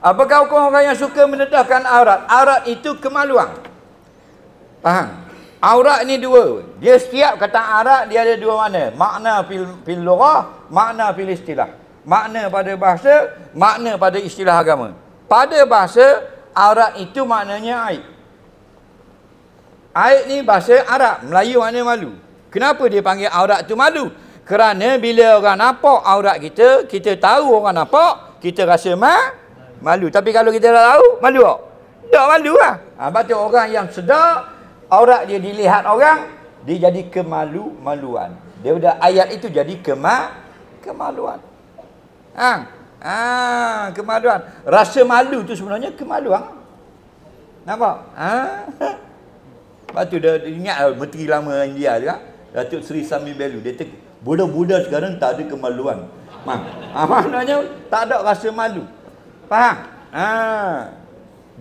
Apakah hukum orang yang suka mendedahkan aurat? Aurat itu kemaluan. Faham? Aurat ni dua. Dia setiap kata aurat dia ada dua makna. Makna fil lughah, makna fil istilah. Makna pada bahasa, makna pada istilah agama. Pada bahasa, aurat itu maknanya aib. Aib ni bahasa Arab, Melayu makna malu. Kenapa dia panggil aurat tu malu? Kerana bila orang nampak aurat kita, kita tahu orang nampak, kita rasa malu. Tapi kalau kita tak tahu, malu tak? Tak malu lah. Sebab tu orang yang sedar, aurat dia dilihat orang, dia jadi kemaluan. Daripada ayat itu jadi kemaluan. Kemaluan. Rasa malu tu sebenarnya kemaluan. Nampak? Lepas tu dia ingat Menteri lama India tu, Datuk Seri Sami Belu. Dia budak-budak sekarang tak ada kemaluan. Maknanya tak ada rasa malu. Faham?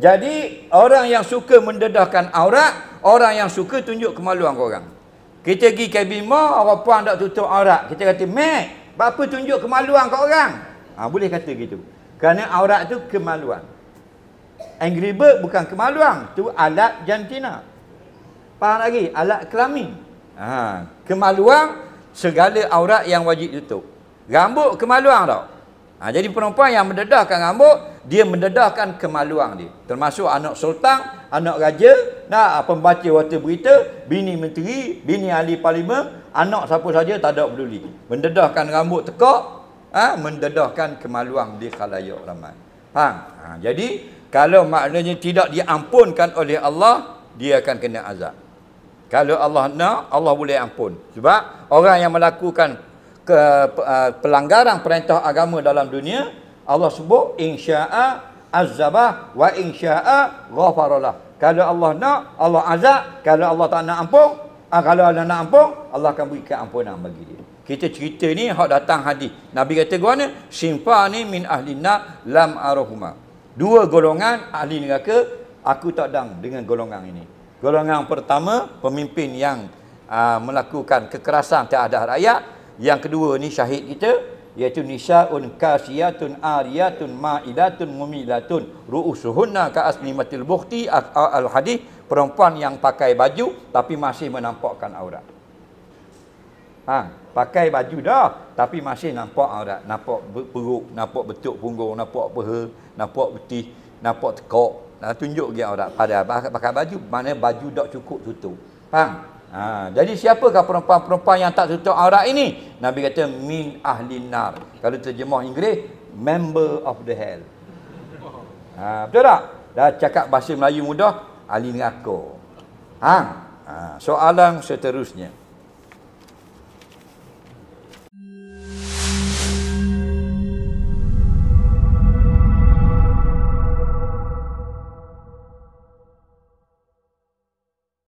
Jadi orang yang suka mendedahkan aurat, orang yang suka tunjuk kemaluan kau orang. Kita pergi kabima, orang puan tak tutup aurat. Kita kata, "Mek, apa tunjuk kemaluan kau orang?" Boleh kata gitu. Kerana aurat tu kemaluan. Angry Bird bukan kemaluan, tu alat jantina. Faham lagi? Alat kelamin. Kemaluan segala aurat yang wajib tutup. Rambut kemaluan tau. Jadi perempuan yang mendedahkan rambut, dia mendedahkan kemaluan dia. Termasuk anak sultan, anak raja, pembaca warta berita, bini menteri, bini ahli parlimen, anak siapa saja tak ada peduli. Mendedahkan rambut tekak, mendedahkan kemaluan di khalayak ramai. Faham? Jadi kalau maknanya tidak diampunkan oleh Allah, dia akan kena azab. Kalau Allah nak, Allah boleh ampun. Sebab orang yang melakukan pelanggaran perintah agama dalam dunia, Allah sebut insya'a azabah wa insya'a ghafaralah. Kalau Allah nak, Allah azab. Kalau Allah tak nak ampun, kalau Allah nak ampun, Allah akan beri keampunan bagi dia. Kita cerita ni hak datang hadis. Nabi kata gimana? Sinfani min ahlinna lam arahuma. Dua golongan ahli neraka, aku tak dang dengan golongan ini. Golongan pertama, pemimpin yang melakukan kekerasan terhadap rakyat. Yang kedua ni syahid kita, iaitu nisaun kasiyatun ariyatun ma'ilatun mumilatun ru'usuhunna ka'asnimatil bukhti al-hadis, perempuan yang pakai baju tapi masih menampakkan aurat. Pakai baju dah tapi masih nampak aurat, nampak perut, nampak betuk punggung, nampak peha, nampak betis, nampak tekak, tunjuk dia aurat. Padahal pakai baju, mana baju tak cukup tutup. Faham? Jadi siapakah perempuan-perempuan yang tak tutup aurat ini? Nabi kata min ahlin nar. Kalau terjemah Inggeris, member of the hell. Betul tak? Dah cakap bahasa Melayu mudah, ahli neraka. Soalan seterusnya.